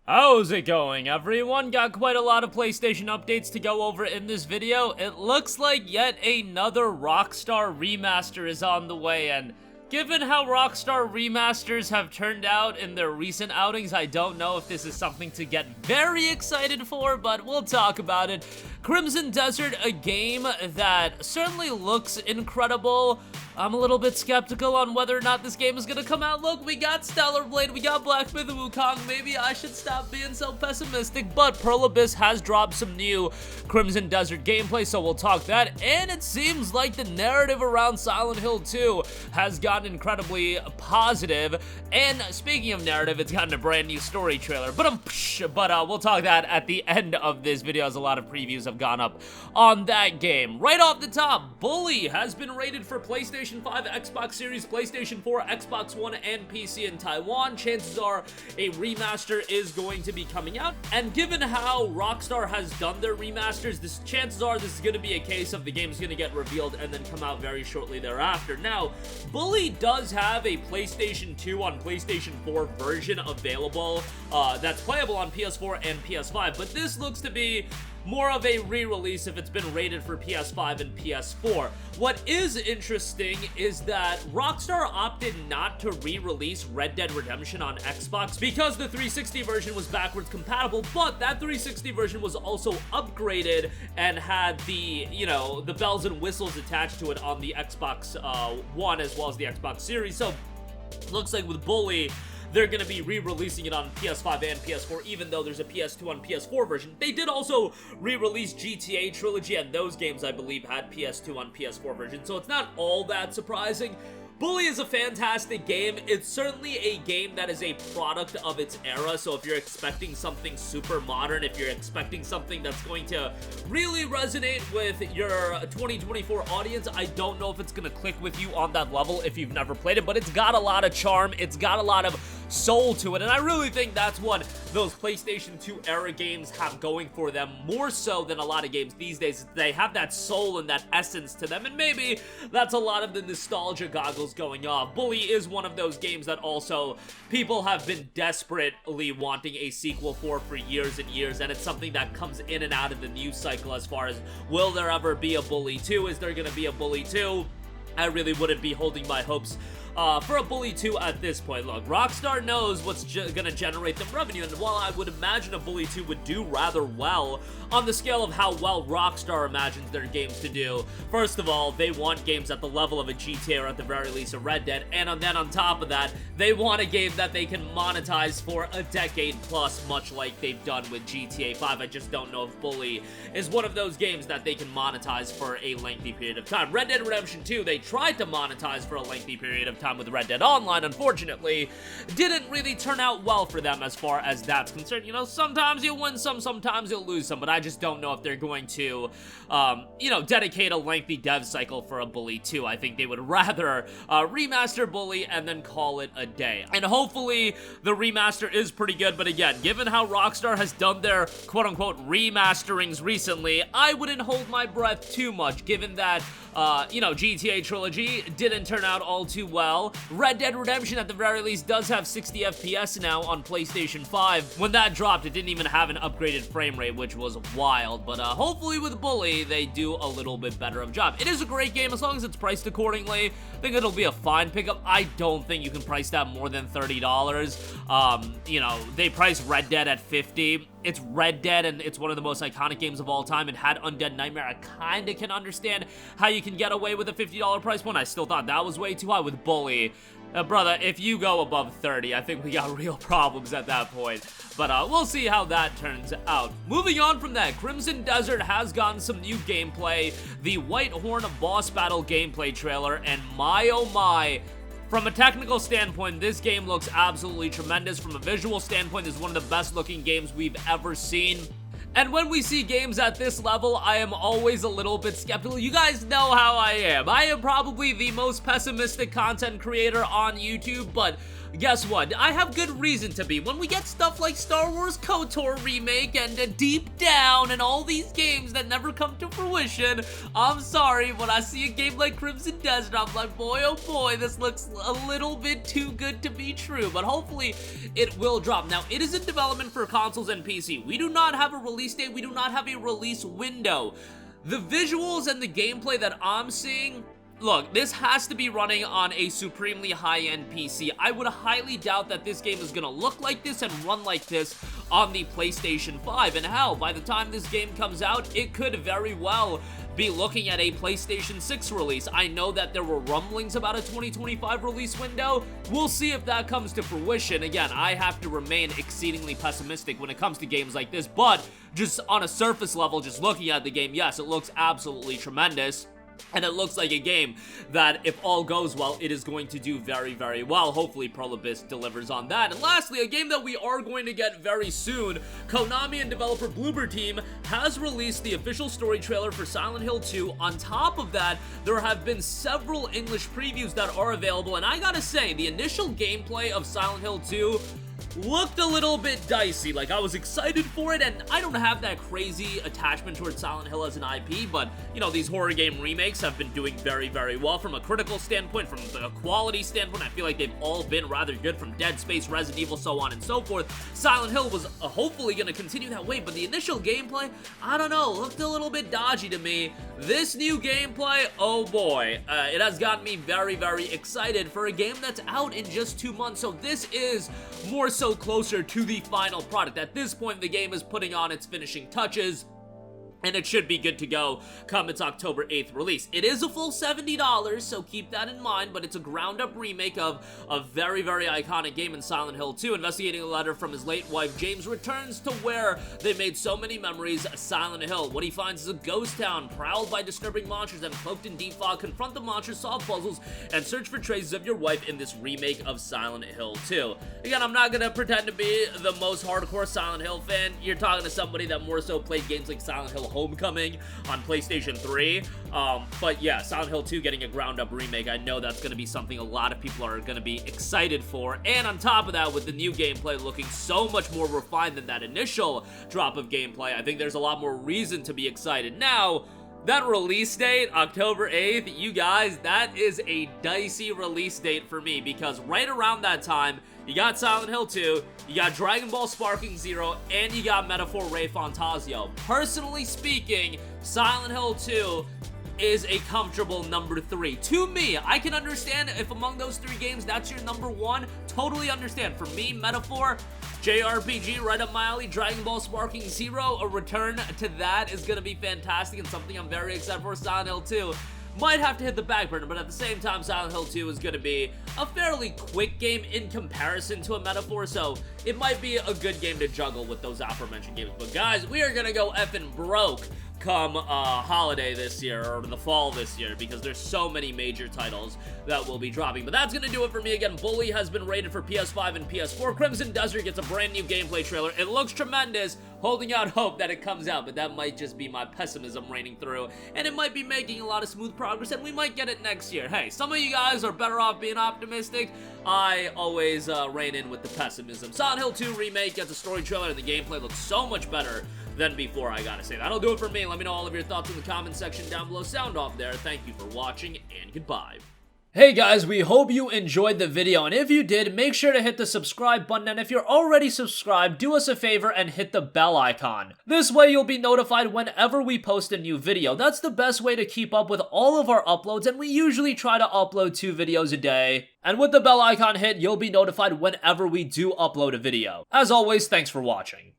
How's it going, everyone? Got quite a lot of PlayStation updates to go over in this video. It looks like yet another Rockstar remaster is on the way, and given how Rockstar remasters have turned out in their recent outings, I don't know if this is something to get very excited for, but we'll talk about it. Crimson Desert, a game that certainly looks incredible. I'm a little bit skeptical on whether or not this game is gonna come out. Look, we got Stellar Blade, we got Black Myth and Wukong. Maybe I should stop being so pessimistic, but Pearl Abyss has dropped some new Crimson Desert gameplay, so we'll talk that. And it seems like the narrative around Silent Hill 2 has gotten incredibly positive. And speaking of narrative, it's gotten a brand new story trailer. But we'll talk that at the end of this video, as a lot of previews have gone up on that game. Right off the top, Bully has been rated for PlayStation 5, Xbox Series, PlayStation 4, Xbox One, and PC in Taiwan. Chances are a remaster is going to be coming out. And given how Rockstar has done their remasters, chances are this is going to be a case of the game is going to get revealed and then come out very shortly thereafter. Now, Bully does have a PlayStation 2 on PlayStation 4 version available that's playable on PS4 and PS5, but this looks to be more of a re-release if it's been rated for PS5 and PS4. What is interesting is that Rockstar opted not to re-release Red Dead Redemption on Xbox because the 360 version was backwards compatible, but that 360 version was also upgraded and had the, the bells and whistles attached to it on the Xbox One as well as the Xbox Series. So looks like with Bully, they're going to be re-releasing it on PS5 and PS4, even though there's a PS2 on PS4 version. They did also re-release GTA Trilogy, and those games, I believe, had PS2 on PS4 version, so it's not all that surprising. Bully is a fantastic game. It's certainly a game that is a product of its era, so if you're expecting something super modern, if you're expecting something that's going to really resonate with your 2024 audience, I don't know if it's going to click with you on that level if you've never played it, but it's got a lot of charm, it's got a lot of soul to it, and I really think that's what those PlayStation 2 era games have going for them, more so than a lot of games these days. They have that soul and that essence to them, and maybe that's a lot of the nostalgia goggles going off. Bully is one of those games that also people have been desperately wanting a sequel for years and years, and it's something that comes in and out of the news cycle as far as, will there ever be a Bully 2? Is there gonna be a Bully 2? I really wouldn't be holding my hopes for a Bully 2 at this point. Look, Rockstar knows what's gonna generate them revenue, and while I would imagine a Bully 2 would do rather well on the scale of how well Rockstar imagines their games to do, first of all, they want games at the level of a GTA or at the very least a Red Dead, and then on top of that, they want a game that they can monetize for a decade plus, much like they've done with GTA 5. I just don't know if Bully is one of those games that they can monetize for a lengthy period of time. Red Dead Redemption 2, they tried to monetize for a lengthy period of time with Red Dead Online, unfortunately, didn't really turn out well for them as far as that's concerned. Sometimes you'll win some, sometimes you'll lose some, but I just don't know if they're going to, dedicate a lengthy dev cycle for a Bully 2. I think they would rather remaster Bully and then call it a day. And hopefully the remaster is pretty good, but again, given how Rockstar has done their quote-unquote remasterings recently, I wouldn't hold my breath too much, given that, GTA Trilogy didn't turn out all too well. Red Dead Redemption, at the very least, does have 60 FPS now on PlayStation 5. When that dropped, it didn't even have an upgraded frame rate, which was wild, but hopefully with Bully, they do a little bit better of a job. It is a great game, as long as it's priced accordingly. I think it'll be a fine pickup. I don't think you can price that more than $30. They priced Red Dead at $50. It's Red Dead, and it's one of the most iconic games of all time, and had Undead Nightmare, I kinda can understand how you can get away with a $50 price point. I still thought that was way too high. With Bully, brother, if you go above 30, I think we got real problems at that point. But we'll see how that turns out. Moving on from that, Crimson Desert has gotten some new gameplay, the Whitehorn boss battle gameplay trailer, and my oh my, from a technical standpoint, this game looks absolutely tremendous. From a visual standpoint, this is one of the best looking games we've ever seen. And when we see games at this level, I am always a little bit skeptical. You guys know how I am. I am probably the most pessimistic content creator on YouTube, but guess what? I have good reason to be. When we get stuff like Star Wars KOTOR remake and Deep Down and all these games that never come to fruition, I'm sorry, when I see a game like Crimson Desert, I'm like, boy, oh boy, this looks a little bit too good to be true, but hopefully it will drop. Now, it is in development for consoles and PC. We do not have a release date. We do not have a release window. The visuals and the gameplay that I'm seeing, look, this has to be running on a supremely high-end PC. I would highly doubt that this game is gonna look like this and run like this on the PlayStation 5. And hell, by the time this game comes out, it could very well be looking at a PlayStation 6 release. I know that there were rumblings about a 2025 release window. We'll see if that comes to fruition. Again, I have to remain exceedingly pessimistic when it comes to games like this, but just on a surface level, just looking at the game, yes, it looks absolutely tremendous. And it looks like a game that, if all goes well, it is going to do very, very well. Hopefully, Pearl Abyss delivers on that. And lastly, a game that we are going to get very soon. Konami and developer Bloober Team has released the official story trailer for Silent Hill 2. On top of that, there have been several English previews that are available. And I gotta say, the initial gameplay of Silent Hill 2 looked a little bit dicey. Like, I was excited for it, and I don't have that crazy attachment towards Silent Hill as an IP, but, you know, these horror game remakes have been doing very, very well from a critical standpoint, from a quality standpoint. I feel like they've all been rather good, from Dead Space, Resident Evil, so on and so forth. Silent Hill was hopefully going to continue that way, but the initial gameplay, I don't know, looked a little bit dodgy to me. This new gameplay, oh boy, it has gotten me very, very excited for a game that's out in just 2 months, so this is more so closer to the final product. At this point, the game is putting on its finishing touches, and it should be good to go come its October 8th release. It is a full $70, so keep that in mind, but it's a ground-up remake of a very, very iconic game in Silent Hill 2. Investigating a letter from his late wife, James returns to where they made so many memories, Silent Hill. What he finds is a ghost town prowled by disturbing monsters, and cloaked in deep fog, confront the monsters, solve puzzles, and search for traces of your wife in this remake of Silent Hill 2. Again, I'm not gonna pretend to be the most hardcore Silent Hill fan. You're talking to somebody that more so played games like Silent Hill Homecoming on PlayStation 3, but yeah, Silent Hill 2 getting a ground-up remake, I know that's going to be something a lot of people are going to be excited for, and on top of that, with the new gameplay looking so much more refined than that initial drop of gameplay, I think there's a lot more reason to be excited. Now, that release date, October 8th, you guys, that is a dicey release date for me, because right around that time, you got Silent Hill 2, you got Dragon Ball Sparking Zero, and you got Metaphor Ray Fantasio. Personally speaking, Silent Hill 2 is a comfortable number 3. To me, I can understand if among those 3 games, that's your number 1. Totally understand. For me, Metaphor, JRPG, right up my alley. Dragon Ball Sparking Zero, a return to that is going to be fantastic and something I'm very excited for. Silent Hill 2 might have to hit the back burner, but at the same time, Silent Hill 2 is going to be a fairly quick game in comparison to a Metaphor, so it might be a good game to juggle with those aforementioned games. But guys, we are going to go effing broke come holiday this year, or the fall this year, because there's so many major titles that will be dropping. But that's gonna do it for me. Again, Bully has been rated for PS5 and PS4. Crimson Desert gets a brand new gameplay trailer. It looks tremendous, holding out hope that it comes out, but that might just be my pessimism reigning through, and it might be making a lot of smooth progress, and we might get it next year. Hey, some of you guys are better off being optimistic. I always rein in with the pessimism. Silent Hill 2 Remake gets a story trailer, and the gameplay looks so much better than before, I gotta say. That'll do it for me. Let me know all of your thoughts in the comment section down below. Sound off there. Thank you for watching, and goodbye. Hey guys, we hope you enjoyed the video, and if you did, make sure to hit the subscribe button, and if you're already subscribed, do us a favor and hit the bell icon. This way you'll be notified whenever we post a new video. That's the best way to keep up with all of our uploads, and we usually try to upload 2 videos a day. And with the bell icon hit, you'll be notified whenever we do upload a video. As always, thanks for watching.